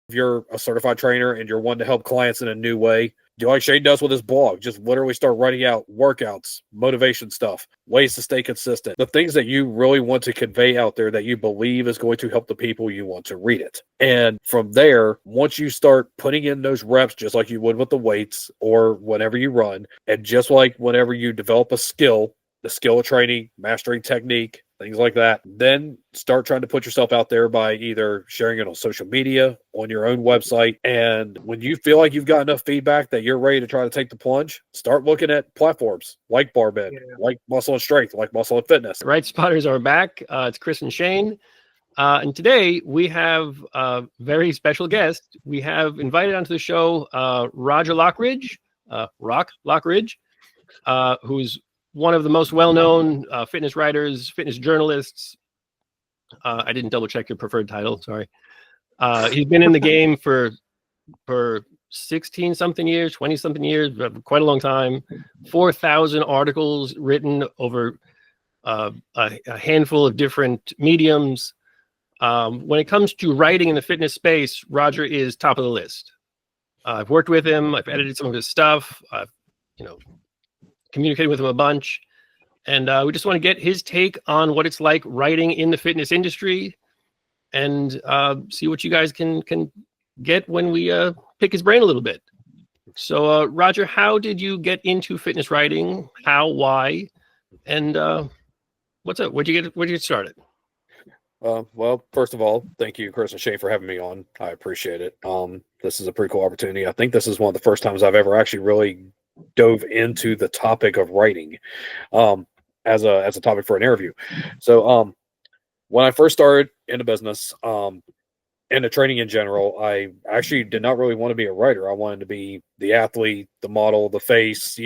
If you're a certified trainer and you're wanting to help clients in a new way, do like Shane does with his blog. Just literally start writing out workouts, motivation stuff, ways to stay consistent, the things that you really want to convey out there that you believe is going to help the people you want to read it. And from there, once you start putting in those reps, just like you would with the weights or whenever you run, and just like whenever you develop a skill, the skill of training, mastering technique, things like that, then start trying to put yourself out there by either sharing it on social media, on your own website. And when you feel like you've got enough feedback that you're ready to try to take the plunge, start looking at platforms like BarBend, like Muscle and Strength, like Muscle and Fitness. Right Spotters are back. It's Chris and Shane. And today we have a very special guest. We have invited onto the show Roger Lockridge, Rock Lockridge, who's one of the most well-known fitness writers, fitness journalists. I didn't double check your preferred title. Sorry. He's been in the game for 16 something years, 20 something years, quite a long time. 4,000 articles written over a handful of different mediums. When it comes to writing in the fitness space, Roger is top of the list. I've worked with him. I've edited some of his stuff. I've, communicated with him a bunch, and we just want to get his take on what it's like writing in the fitness industry, and see what you guys can get when we pick his brain a little bit. So, Roger, how did you get into fitness writing? How, why, and what's up? Where'd you get started? Well, first of all, thank you, Chris and Shane, for having me on. I appreciate it. This is a pretty cool opportunity. I think this is one of the first times I've ever actually really dove into the topic of writing as a topic for an interview. So when I first started in the business, into training in general, I actually did not really want to be a writer. I wanted to be the athlete, the model, the face,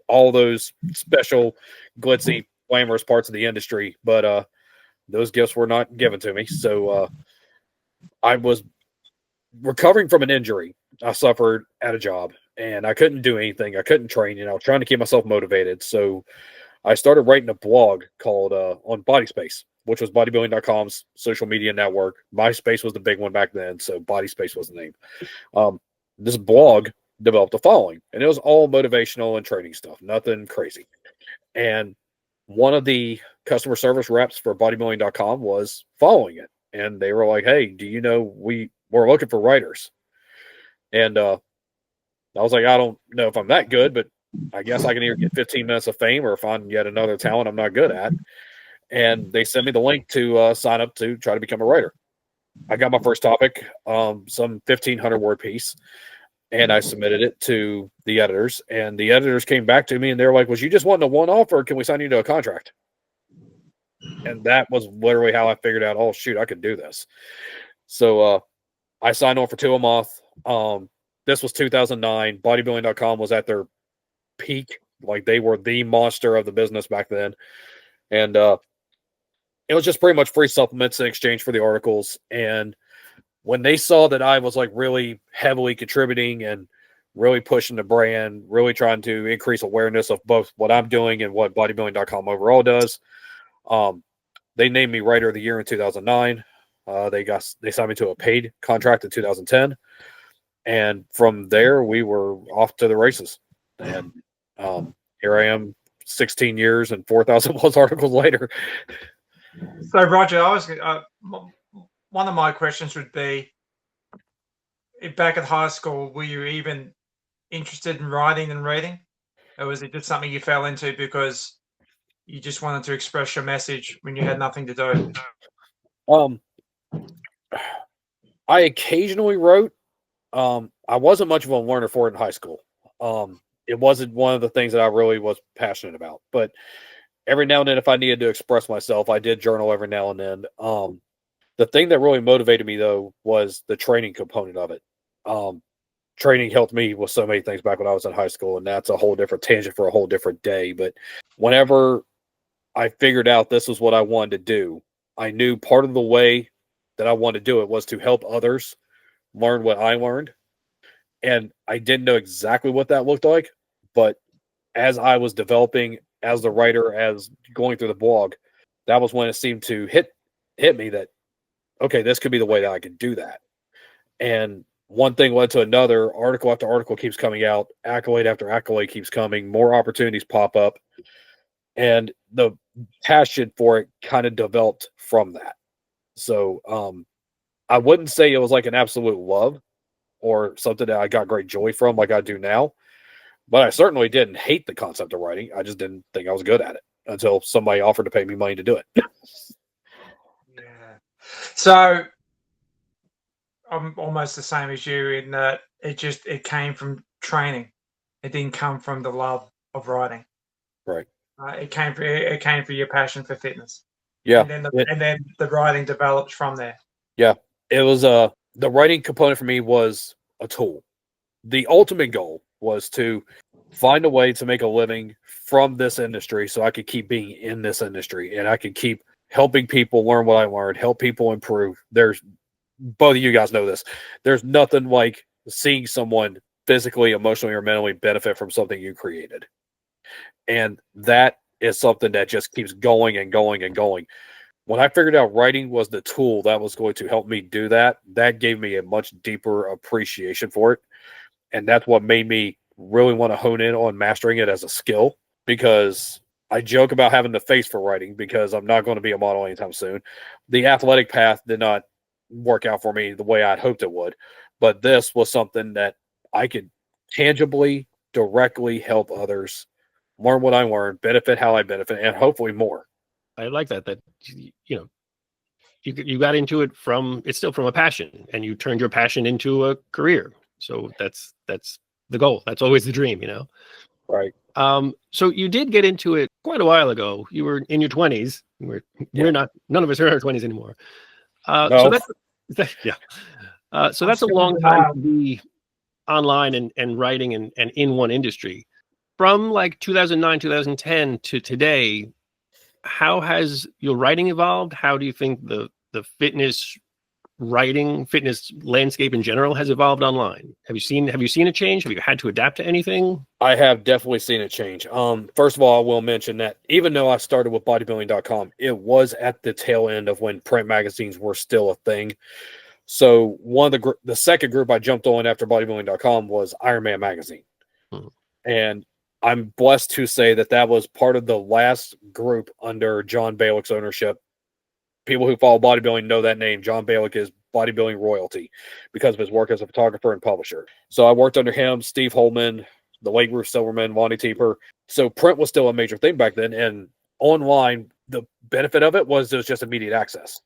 all those special, glitzy, glamorous parts of the industry. But those gifts were not given to me. So I was recovering from an injury I suffered at a job, and I couldn't do anything. I couldn't train. I was trying to keep myself motivated. So I started writing a blog called on BodySpace, which was bodybuilding.com's social media network. MySpace was the big one back then, so BodySpace was the name. This blog developed a following, and it was all motivational and training stuff, nothing crazy. And one of the customer service reps for bodybuilding.com was following it, and they were like, "Hey, do you know we're looking for writers?" And I was like, I don't know if I'm that good, but I guess I can either get 15 minutes of fame or find yet another talent I'm not good at. And they sent me the link to sign up to try to become a writer. I got my first topic, some 1,500 word piece, and I submitted it to the editors. And the editors came back to me, and they were like, "Was you just wanting a one-off, or can we sign you to a contract?" And that was literally how I figured out, oh, shoot, I could do this. So I signed on for 2 a month. This was 2009. Bodybuilding.com was at their peak. Like, they were the monster of the business back then. And it was just pretty much free supplements in exchange for the articles. And when they saw that I was like really heavily contributing and really pushing the brand, really trying to increase awareness of both what I'm doing and what bodybuilding.com overall does, they named me Writer of the Year in 2009. They signed me to a paid contract in 2010. And from there, we were off to the races. And here I am 16 years and 4,000 plus articles later. So, Roger, one of my questions would be, back at high school, were you even interested in writing and reading? Or was it just something you fell into because you just wanted to express your message when you had nothing to do? I occasionally wrote. I wasn't much of a learner for it in high school. It wasn't one of the things that I really was passionate about. But every now and then, if I needed to express myself, I did journal every now and then. The thing that really motivated me, though, was the training component of it. Training helped me with so many things back when I was in high school, and that's a whole different tangent for a whole different day. But whenever I figured out this was what I wanted to do, I knew part of the way that I wanted to do it was to help others learn what I learned. And I didn't know exactly what that looked like, but as I was developing as the writer, as going through the blog, that was when it seemed to hit me that, okay, this could be the way that I could do that. And one thing led to another. Article after article keeps coming out. Accolade after accolade keeps coming. More opportunities pop up. And the passion for it kind of developed from that. So I wouldn't say it was like an absolute love or something that I got great joy from like I do now. But I certainly didn't hate the concept of writing. I just didn't think I was good at it until somebody offered to pay me money to do it. Yeah. So I'm almost the same as you in that it came from training. It didn't come from the love of writing. Right. It came for your passion for fitness. Yeah. And then the writing developed from there. Yeah. It was the writing component for me was a tool. The ultimate goal was to find a way to make a living from this industry so I could keep being in this industry and I could keep helping people learn what I learned, help people improve. There's both of you guys know this. There's nothing like seeing someone physically, emotionally, or mentally benefit from something you created. And that is something that just keeps going and going and going. When I figured out writing was the tool that was going to help me do that, that gave me a much deeper appreciation for it. And that's what made me really want to hone in on mastering it as a skill, because I joke about having the face for writing because I'm not going to be a model anytime soon. The athletic path did not work out for me the way I'd hoped it would, but this was something that I could tangibly, directly help others learn what I learned, benefit how I benefit, and hopefully more. I like that you got into it it's still from a passion, and you turned your passion into a career. So that's the goal. That's always the dream, Right. So you did get into it quite a while ago. You were in your 20s. We're not, none of us are in our 20s anymore. No. So that's a long time to be online and writing and in one industry. From like 2009, 2010 to today, how has your writing evolved? How do you think the fitness landscape in general has evolved online? Have you seen a change? Have you had to adapt to anything? I have definitely seen a change. First of all, I will mention that even though I started with bodybuilding.com, it was at the tail end of when print magazines were still a thing. So one of the second group I jumped on after bodybuilding.com was Iron Man magazine. And I'm blessed to say that was part of the last group under John Balick's ownership. People who follow bodybuilding know that name. John Balick is bodybuilding royalty because of his work as a photographer and publisher. So I worked under him, Steve Holman, the late Ruth Silverman, Lonnie Teeper. So print was still a major thing back then. And online, the benefit of it was just immediate access.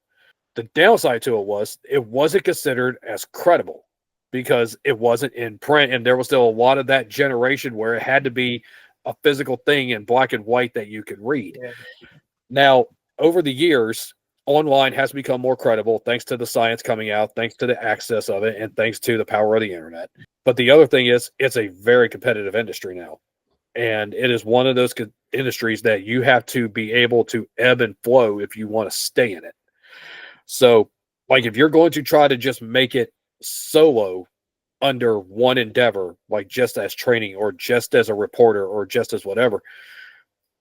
The downside to it wasn't considered as credible because it wasn't in print. And there was still a lot of that generation where it had to be a physical thing in black and white that you could read. Yeah. Now, over the years, online has become more credible thanks to the science coming out, thanks to the access of it, and thanks to the power of the internet. But the other thing is, it's a very competitive industry now. And it is one of those industries that you have to be able to ebb and flow if you want to stay in it. So, like, if you're going to try to just make it solo under one endeavor, like just as training or just as a reporter or just as whatever,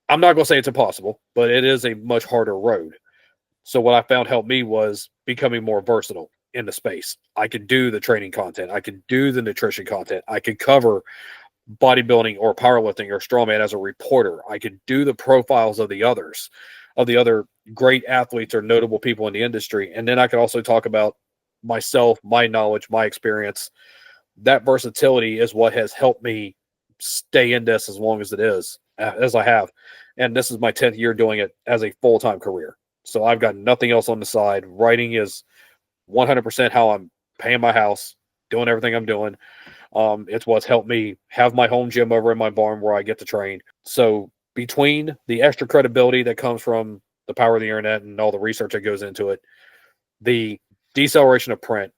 I'm not going to say it's impossible, but it is a much harder road. So what I found helped me was becoming more versatile in the space. I could do the training content. I could do the nutrition content. I could cover bodybuilding or powerlifting or strongman as a reporter. I could do the profiles of the other great athletes or notable people in the industry. And then I could also talk about myself, my knowledge, my experience. That versatility is what has helped me stay in this as long as it is, as I have. And this is my 10th year doing it as a full-time career. So I've got nothing else on the side. Writing is 100% how I'm paying my house, doing everything I'm doing. It's what's helped me have my home gym over in my barn where I get to train. So between the extra credibility that comes from the power of the internet and all the research that goes into it, the deceleration of print,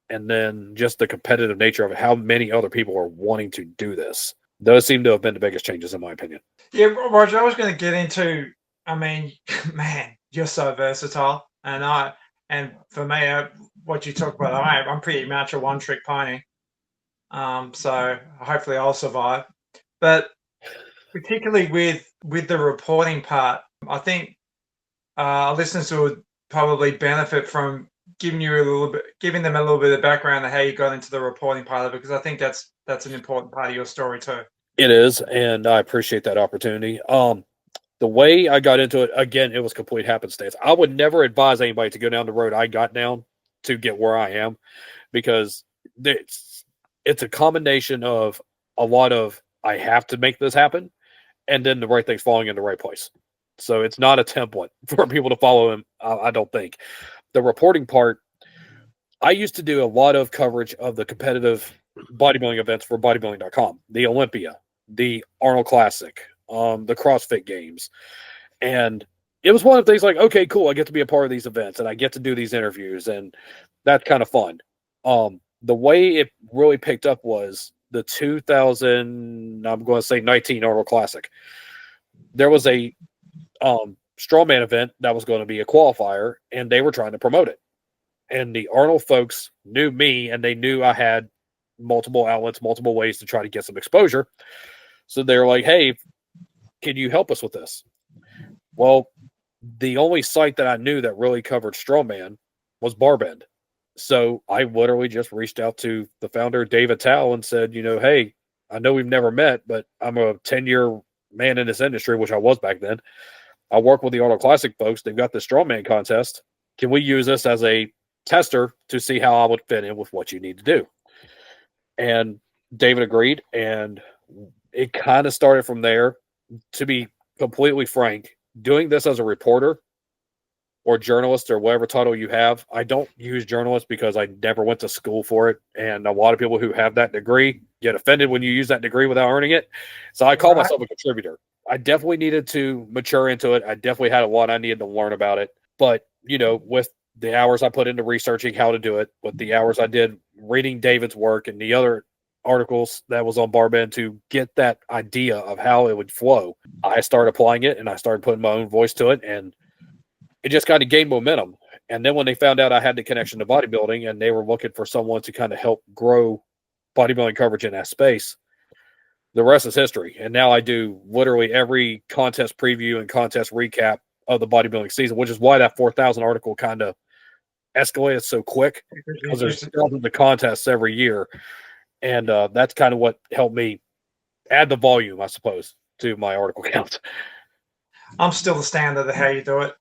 and then just the competitive nature of it, how many other people are wanting to do this, those seem to have been the biggest changes in my opinion. Yeah, Roger, I was going to get into, I mean, man, you're so versatile. And for me, what you talk about, I'm pretty much a one-trick pony. So hopefully I'll survive. But particularly with the reporting part, I think our listeners would probably benefit from giving them a little bit of background on how you got into the reporting part of it, because I think that's an important part of your story too. It is, and I appreciate that opportunity. The way I got into it, again, it was complete happenstance. I would never advise anybody to go down the road I got down to get where I am, because it's a combination of a lot of I have to make this happen, and then the right thing's falling in the right place. So it's not a template for people to follow him, I don't think. The reporting part, I used to do a lot of coverage of the competitive bodybuilding events for bodybuilding.com, the Olympia, the Arnold Classic, the CrossFit Games. And it was one of the things like, okay, cool, I get to be a part of these events and I get to do these interviews, and that's kind of fun. The way it really picked up was the 2000, I'm going to say 19 Arnold Classic. There was a strawman event that was going to be a qualifier, and they were trying to promote it. And the Arnold folks knew me, and they knew I had multiple outlets, multiple ways to try to get some exposure. So they're like, hey, can you help us with this? Well, the only site that I knew that really covered strawman was BarBend. So I literally just reached out to the founder, David Tao, and said, hey, I know we've never met, but I'm a 10-year man in this industry, which I was back then. I work with the Arnold Classic folks. They've got the strawman contest. Can we use this as a tester to see how I would fit in with what you need to do? And David agreed, and it kind of started from there. To be completely frank, doing this as a reporter or journalist or whatever title you have, I don't use journalist because I never went to school for it. And a lot of people who have that degree get offended when you use that degree without earning it. So I call myself a contributor. I definitely needed to mature into it. I definitely had a lot I needed to learn about it. But, with the hours I put into researching how to do it, with the hours I did reading David's work and the other articles that was on BarBend to get that idea of how it would flow, I started applying it, and I started putting my own voice to it, and it just kind of gained momentum. And then when they found out I had the connection to bodybuilding and they were looking for someone to kind of help grow bodybuilding coverage in that space, the rest is history. And now I do literally every contest preview and contest recap of the bodybuilding season, which is why that 4,000 article kind of escalated so quick, because there's thousands of contests every year. And that's kind of what helped me add the volume, I suppose, to my article count. I'm still the standard of how you do it.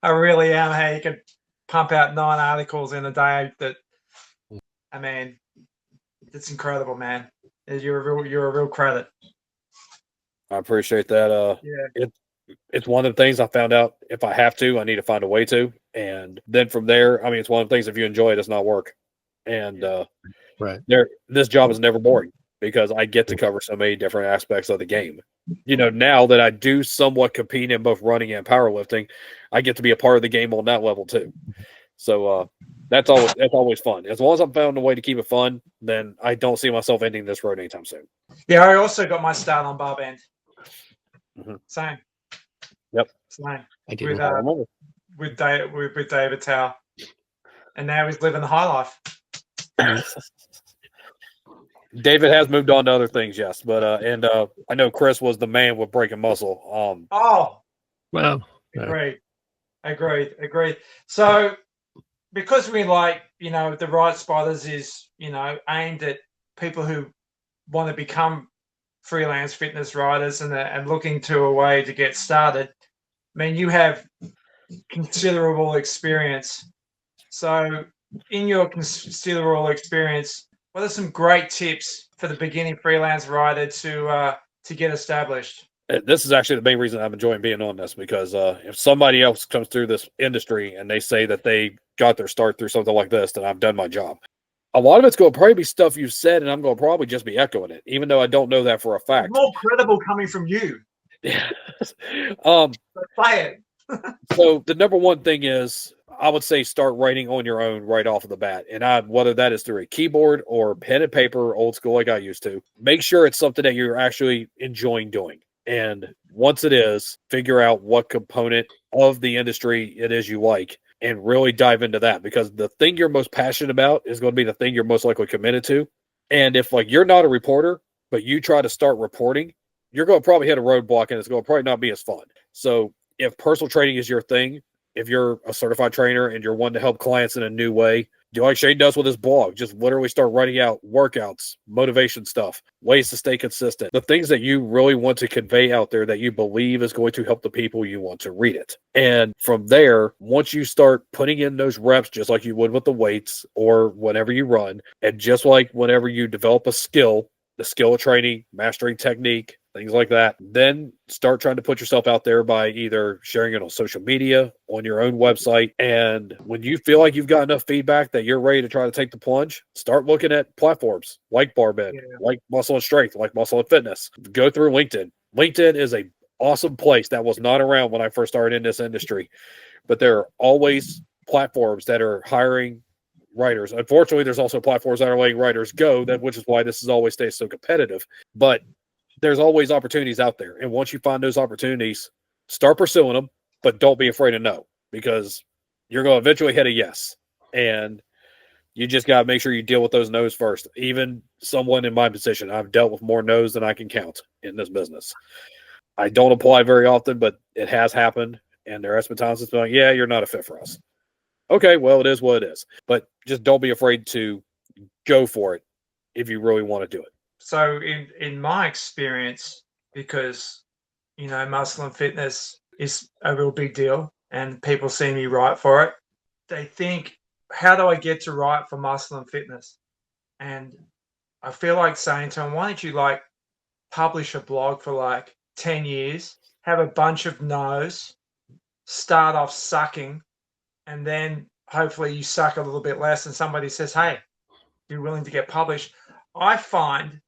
I really am. How you can pump out 9 articles in a day. I mean, it's incredible, man. You're a real credit. I appreciate that. Yeah. It's one of the things I found out, if I have to, I need to find a way to. And then from there, I mean, it's one of the things, if you enjoy it, it's not work. And right. This job is never boring because I get to cover so many different aspects of the game. Now that I do somewhat compete in both running and powerlifting, I get to be a part of the game on that level too. So that's always fun. As long as I'm found a way to keep it fun, then I don't see myself ending this road anytime soon. Yeah, I also got my start on BarBend. Mm-hmm. Same. Yep. Same. I did. With David Tao, and now he's living the high life. David has moved on to other things, yes, but I know Chris was the man with breaking muscle. Wow. Agreed. So, because we like, the right spotters is, aimed at people who want to become freelance fitness riders and looking to a way to get started. I mean, you have considerable experience. So, in your considerable experience, what are some great tips for the beginning freelance rider to get established? This is actually the main reason I'm enjoying being on this, because if somebody else comes through this industry and they say that they got their start through something like this, then I've done my job. A lot of it's going to probably be stuff you've said, and I'm going to probably just be echoing it, even though I don't know that for a fact. It's more credible coming from you. Play it. So the number one thing is, I would say, start writing on your own right off of the bat. And whether that is through a keyboard or pen and paper, old school like I used to, make sure it's something that you're actually enjoying doing. And once it is, figure out what component of the industry it is you like and really dive into that, because the thing you're most passionate about is going to be the thing you're most likely committed to. And if you're not a reporter, but you try to start reporting, you're going to probably hit a roadblock and it's going to probably not be as fun. So if personal training is your thing, if you're a certified trainer and you're wanting to help clients in a new way, do like Shane does with his blog. Just literally start writing out workouts, motivation stuff, ways to stay consistent, the things that you really want to convey out there that you believe is going to help the people you want to read it. And from there, once you start putting in those reps, just like you would with the weights or whenever you run, and just like whenever you develop a skill, the skill of training, mastering technique, things like that, then start trying to put yourself out there by either sharing it on social media, on your own website. And when you feel like you've got enough feedback that you're ready to try to take the plunge, start looking at platforms like BarBend, like Muscle and Strength, like Muscle and Fitness. Go through LinkedIn. LinkedIn is a awesome place that was not around when I first started in this industry, but there are always platforms that are hiring writers. Unfortunately, there's also platforms that are letting writers go, which is why this is always stays so competitive. But there's always opportunities out there. And once you find those opportunities, start pursuing them, but don't be afraid of no, because you're going to eventually hit a yes. And you just got to make sure you deal with those no's first. Even someone in my position, I've dealt with more no's than I can count in this business. I don't apply very often, but it has happened. And there has been times it's been like, yeah, you're not a fit for us. Okay, well, it is what it is. But just don't be afraid to go for it if you really want to do it. So in my experience, because, muscle and fitness is a real big deal and people see me write for it, they think, how do I get to write for muscle and fitness? And I feel like saying to them, why don't you publish a blog for 10 years, have a bunch of no's, start off sucking, and then hopefully you suck a little bit less and somebody says, hey, you're willing to get published. I find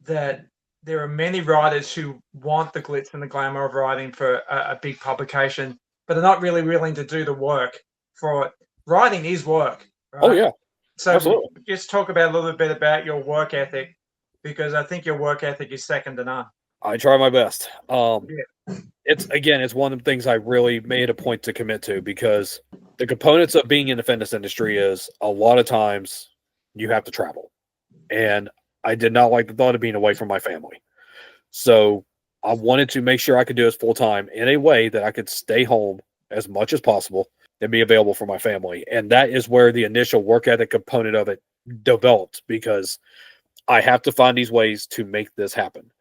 that there are many writers who want the glitz and the glamour of writing for a big publication, but are not really willing to do the work for it. Writing is work. Right? Oh, yeah. So absolutely. Just talk about a little bit about your work ethic, because I think your work ethic is second to none. I try my best. It's one of the things I really made a point to commit to, because the components of being in the fitness industry is a lot of times you have to travel. And I did not like the thought of being away from my family. So I wanted to make sure I could do this full time in a way that I could stay home as much as possible and be available for my family. And that is where the initial work ethic component of it developed, because I have to find these ways to make this happen.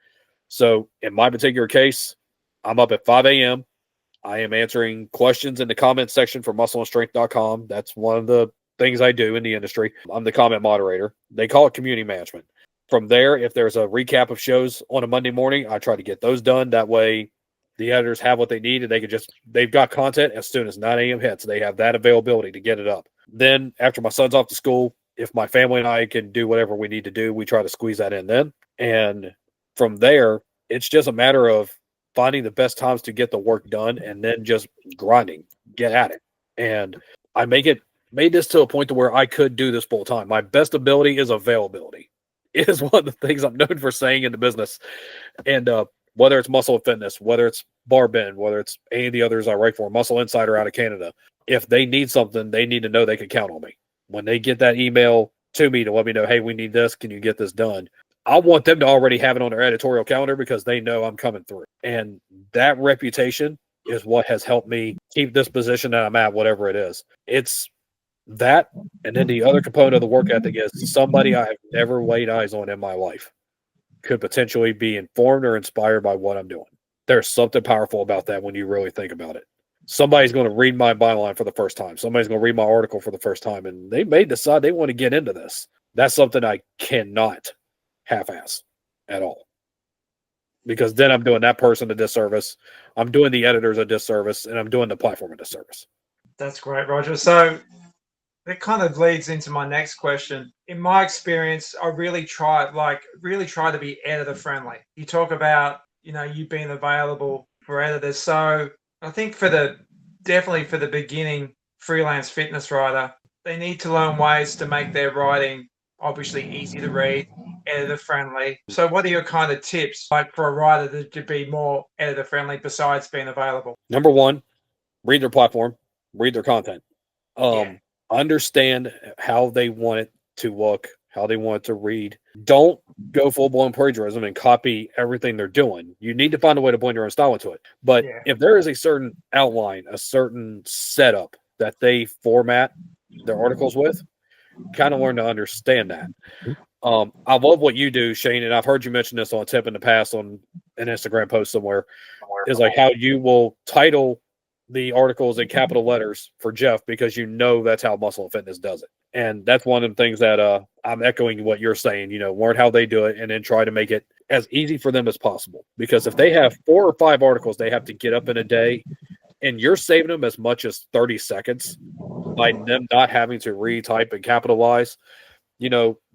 So in my particular case, I'm up at 5 a.m. I am answering questions in the comment section for muscleandstrength.com. That's one of the things I do in the industry. I'm the comment moderator. They call it community management. From there, if there's a recap of shows on a Monday morning, I try to get those done. That way the editors have what they need, and they've got content as soon as 9 a.m. hits. They have that availability to get it up. Then after my son's off to school, if my family and I can do whatever we need to do, we try to squeeze that in then. And from there, it's just a matter of finding the best times to get the work done and then just grinding, get at it. And I made this to a point to where I could do this full time. My best ability is availability. It is one of the things I'm known for saying in the business. And whether it's Muscle and Fitness, whether it's BarBend, whether it's any of the others I write for, Muscle Insider out of Canada, if they need something, they need to know they can count on me. When they get that email to me to let me know, hey, we need this, can you get this done? I want them to already have it on their editorial calendar, because they know I'm coming through. And that reputation is what has helped me keep this position that I'm at, whatever it is. It's that. And then the other component of the work ethic is somebody I have never laid eyes on in my life could potentially be informed or inspired by what I'm doing. There's something powerful about that when you really think about it. Somebody's going to read my byline for the first time. Somebody's going to read my article for the first time, and they may decide they want to get into this. That's something I cannot half-ass at all, because then I'm doing that person a disservice. I'm doing the editors a disservice, and I'm doing the platform a disservice. That's great, Roger. So that kind of leads into my next question. In my experience, I really try to be editor friendly. You talk about, you being available for editors. So I think definitely for the beginning freelance fitness writer, they need to learn ways to make their writing obviously easy to read, editor friendly. So what are your kind of tips for a writer to be more editor friendly besides being available? Number one, read their platform, read their content. Understand how they want it to look, how they want it to read. Don't go full-blown plagiarism and copy everything they're doing. You need to find a way to blend your own style into it. But if there is a certain outline, a certain setup that they format their articles with, kind of learn to understand that. I love what you do, Shane, and I've heard you mention this on a tip in the past on an Instagram post somewhere, is like how you will title the articles in capital letters for Jeff because you know that's how Muscle and Fitness does it. And that's one of the things that I'm echoing what you're saying, learn how they do it and then try to make it as easy for them as possible. Because if they have 4 or 5 articles they have to get up in a day and you're saving them as much as 30 seconds by them not having to retype and capitalize,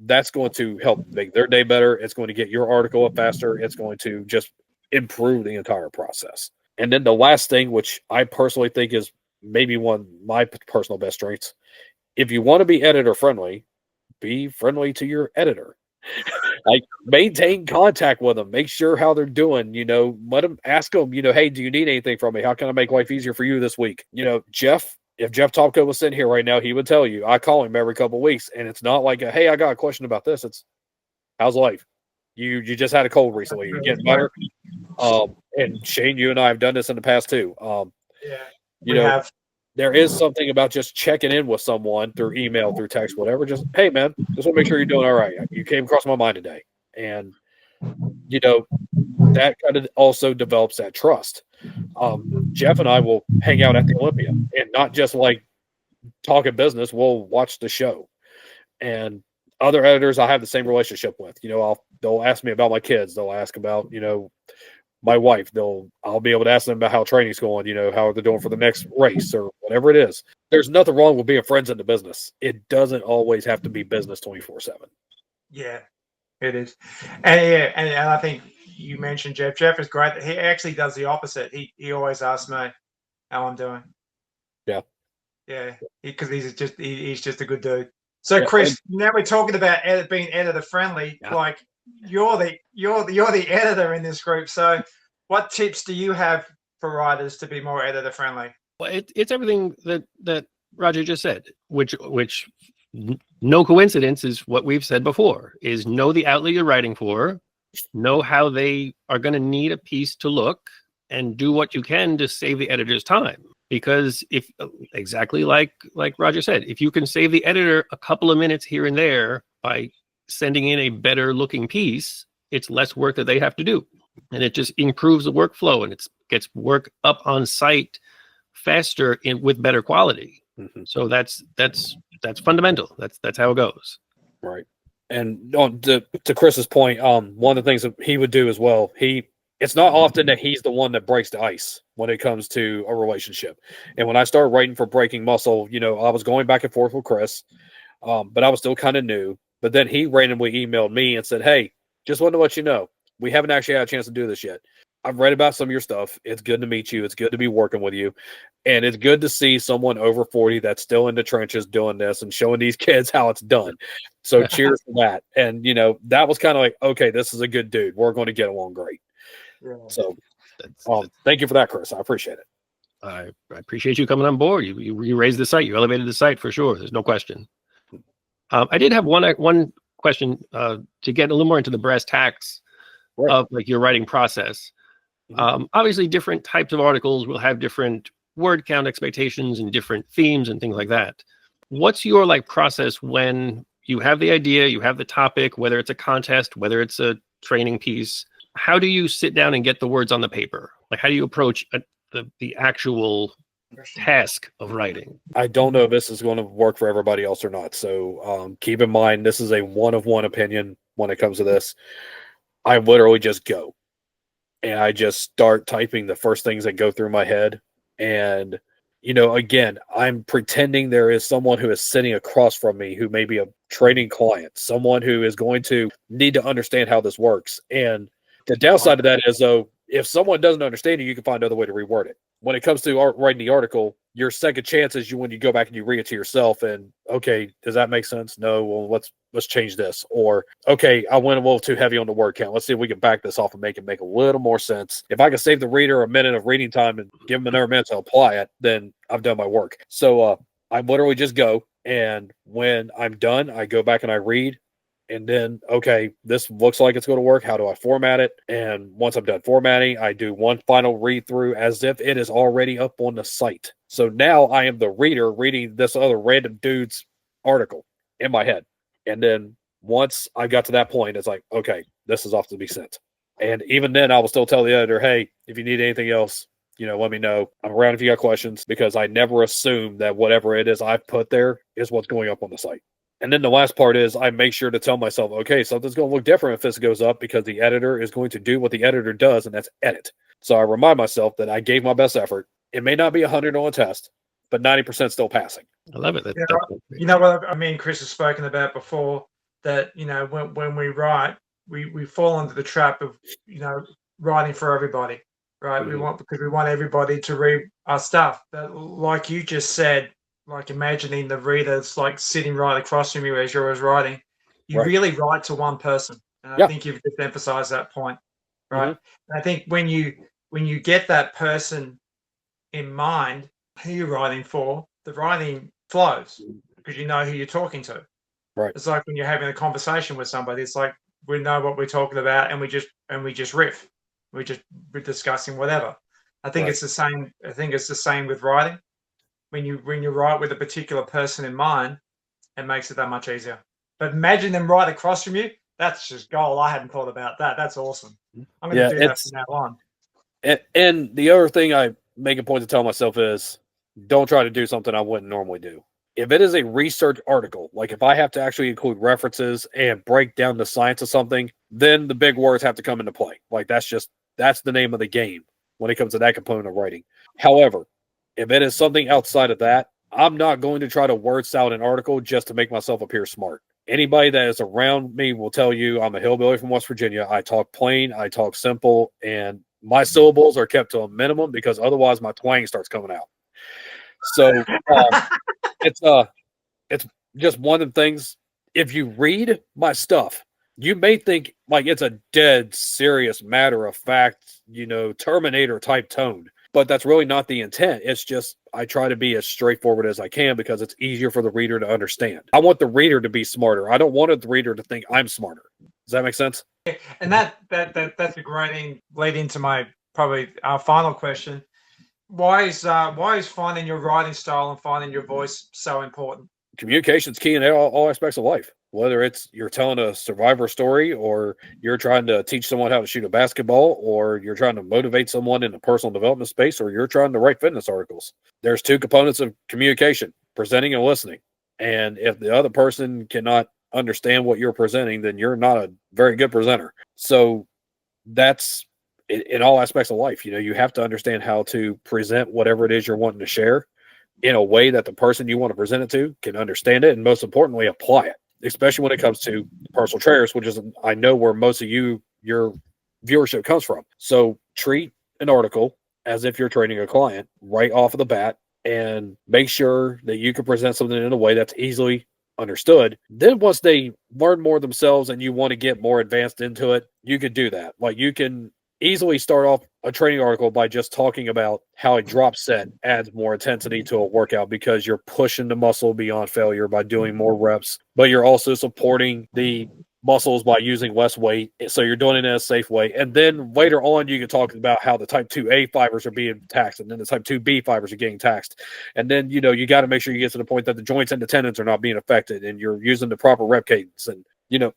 that's going to help make their day better. It's going to get your article up faster. It's going to just improve the entire process. And then the last thing, which I personally think is maybe one of my personal best strengths, if you want to be editor friendly, be friendly to your editor. Like, maintain contact with them. Make sure how they're doing. Let them ask them. Hey, do you need anything from me? How can I make life easier for you this week? Jeff. If Jeff Topko was sitting here right now, he would tell you. I call him every couple of weeks, and it's not like, hey, I got a question about this. It's, how's life? You just had a cold recently. You getting better? And Shane, you and I have done this in the past too. There is something about just checking in with someone through email, through text, whatever. Just, hey, man, just want to make sure you're doing all right. You came across my mind today. And, that kind of also develops that trust. Jeff and I will hang out at the Olympia and not just like talking business. We'll watch the show. And other editors I have the same relationship with. They'll ask me about my kids. They'll ask about, my wife. I'll be able to ask them about how training's going, how they're doing for the next race or whatever it is. There's nothing wrong with being friends in the business. It doesn't always have to be business 24/7. Yeah, it is. And I think you mentioned Jeff. Jeff is great. He actually does the opposite. He always asks me how I'm doing. Yeah, because he's just a good dude. So Chris, now we're talking about being editor friendly. Yeah. Like you're the editor in this group. So what tips do you have for writers to be more editor friendly? Well, it's everything that Roger just said, which no coincidence is what we've said before, is know the outlet you're writing for, know how they are going to need a piece to look, and do what you can to save the editor's time. Because if, exactly like Roger said, if you can save the editor a couple of minutes here and there by sending in a better looking piece, it's less work that they have to do. And it just improves the workflow, and it gets work up on site faster with better quality. Mm-hmm. So that's fundamental. That's how it goes. Right. And on to Chris's point, one of the things that he would do as well, it's not often that he's the one that breaks the ice when it comes to a relationship. And when I started writing for Breaking Muscle, I was going back and forth with Chris, but I was still kind of new. But then he randomly emailed me and said, hey, just wanted to let you know, we haven't actually had a chance to do this yet. I've read about some of your stuff. It's good to meet you. It's good to be working with you. And it's good to see someone over 40 that's still in the trenches doing this and showing these kids how it's done. So cheers for that. And, that was kind of like, okay, this is a good dude. We're going to get along great. Yeah. So thank you for that, Chris. I appreciate it. I appreciate you coming on board. You raised the site. You elevated the site for sure. There's no question. I did have one question to get a little more into the brass tacks of like your writing process. Obviously, different types of articles will have different word count expectations and different themes and things like that. What's your process when you have the idea, you have the topic, whether it's a contest, whether it's a training piece? How do you sit down and get the words on the paper? Like, how do you approach the actual task of writing? I don't know if this is going to work for everybody else or not. So keep in mind, this is a one-of-one opinion when it comes to this. I literally just go. And I just start typing the first things that go through my head. And, again, I'm pretending there is someone who is sitting across from me who may be a training client, someone who is going to need to understand how this works. And the downside of that is, though, if someone doesn't understand it, you can find another way to reword it. When it comes to writing the article, your second chance is when you go back and you read it to yourself and, okay, does that make sense? No, well, let's change this. Or, okay, I went a little too heavy on the word count. Let's see if we can back this off and make it make a little more sense. If I can save the reader a minute of reading time and give them another minute to apply it, then I've done my work. So I literally just go. And when I'm done, I go back and I read. And then, okay, this looks like it's going to work. How do I format it? And once I'm done formatting, I do one final read through as if it is already up on the site. So now I am the reader reading this other random dude's article in my head. And then once I got to that point, it's like, okay, this is off to be sent. And even then, I will still tell the editor, hey, if you need anything else, let me know. I'm around if you got questions, because I never assume that whatever it is I've put there is what's going up on the site. And then the last part is I make sure to tell myself, okay, something's going to look different if this goes up, because the editor is going to do what the editor does, and that's edit. So I remind myself that I gave my best effort. It may not be 100 on a test, but 90% still passing. I love it. You know what I mean? Chris has spoken about before that, when we write, we fall into the trap of, writing for everybody, right? Mm-hmm. Because we want everybody to read our stuff. But like you just said, like imagining the readers like sitting right across from you as you're writing, you Right. really write to one person. And I think you've just emphasized that point, right? Mm-hmm. And I think when you get that person in mind, who you're writing for, the writing flows because you know who you're talking to. Right. It's like when you're having a conversation with somebody, it's like we know what we're talking about and we just riff. We're discussing whatever. I think it's the same. I think it's the same with writing. When you write with a particular person in mind, it makes it that much easier. But imagine them right across from you. That's just gold. I hadn't thought about that. That's awesome. I'm going to do that from now on. And the other thing I make a point to tell myself is don't try to do something I wouldn't normally do. If it is a research article, like if I have to actually include references and break down the science of something, then the big words have to come into play. Like that's the name of the game when it comes to that component of writing. However, if it is something outside of that, I'm not going to try to word salad an article just to make myself appear smart. Anybody that is around me will tell you I'm a hillbilly from West Virginia. I talk plain, I talk simple, and my syllables are kept to a minimum because otherwise my twang starts coming out. So it's just one of the things. If you read my stuff, you may think like it's a dead serious matter of fact, Terminator type tone, but that's really not the intent. It's just I try to be as straightforward as I can because it's easier for the reader to understand. I want the reader to be smarter. I don't want the reader to think I'm smarter. Does that make sense? And that's a great lead into my probably our final question. Why is finding your writing style and finding your voice so important? Communication is key in all aspects of life, whether it's you're telling a survivor story or you're trying to teach someone how to shoot a basketball or you're trying to motivate someone in the personal development space or you're trying to write fitness articles. There's two components of communication, presenting and listening. And if the other person cannot understand what you're presenting, then you're not a very good presenter. So that's in all aspects of life. You have to understand how to present whatever it is you're wanting to share in a way that the person you want to present it to can understand it and most importantly apply it, especially when it comes to personal trainers, which is I know where most of your viewership comes from. So treat an article as if you're training a client right off of the bat and make sure that you can present something in a way that's easily understood. Then once they learn more themselves and you want to get more advanced into it, you could do that. Like you can easily start off a training article by just talking about how a drop set adds more intensity to a workout because you're pushing the muscle beyond failure by doing more reps, but you're also supporting the muscles by using less weight. So you're doing it in a safe way. And then later on, you can talk about how the type 2A fibers are being taxed and then the type 2B fibers are getting taxed. And then, you got to make sure you get to the point that the joints and the tendons are not being affected and you're using the proper rep cadence. And,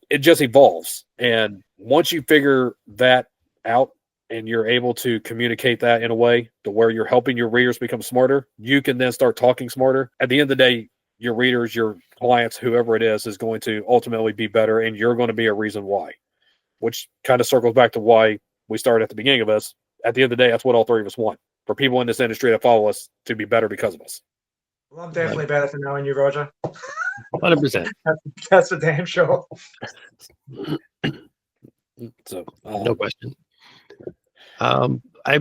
it just evolves. And once you figure that out, and you're able to communicate that in a way to where you're helping your readers become smarter, you can then start talking smarter. At the end of the day, your readers, your clients, whoever it is going to ultimately be better, and you're going to be a reason why, which kind of circles back to why we started at the beginning of us. At the end of the day, that's what all three of us want, for people in this industry that follow us to be better because of us. Well, I'm definitely better for knowing you, Roger. 100%. That's for damn sure. So no question. I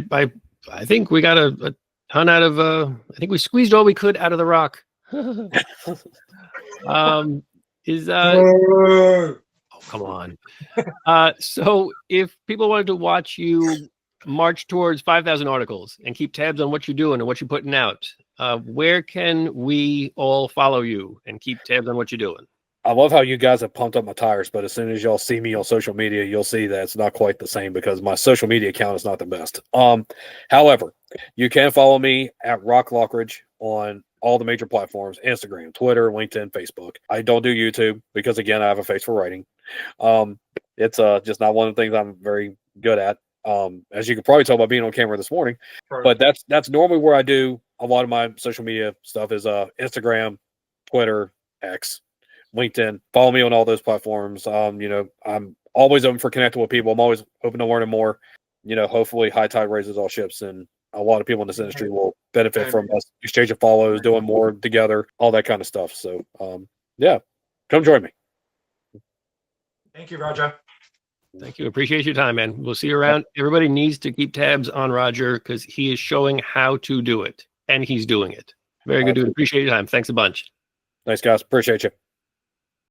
think we got a ton out of I think we squeezed all we could out of the rock. Oh, come on. So if people wanted to watch you march towards 5,000 articles and keep tabs on what you're doing and what you're putting out, where can we all follow you and keep tabs on what you're doing? I love how you guys have pumped up my tires, but as soon as y'all see me on social media, you'll see that it's not quite the same because my social media account is not the best. However, you can follow me at Lockridge on all the major platforms: Instagram, Twitter, LinkedIn, Facebook. I don't do YouTube because, again, I have a face for writing. It's just not one of the things I'm very good at. As you can probably tell by being on camera this morning, but that's normally where I do a lot of my social media stuff is Instagram, Twitter, X, LinkedIn. Follow me on all those platforms. I'm always open for connecting with people. I'm always open to learning more. Hopefully high tide raises all ships, and a lot of people in this industry will benefit from us exchanging follows, doing more together, all that kind of stuff. So, yeah, come join me. Thank you, Roger. Thank you. Appreciate your time, man. We'll see you around. Everybody needs to keep tabs on Roger because he is showing how to do it, and he's doing it. Very good, dude. Appreciate your time. Thanks a bunch. Thanks, guys. Appreciate you.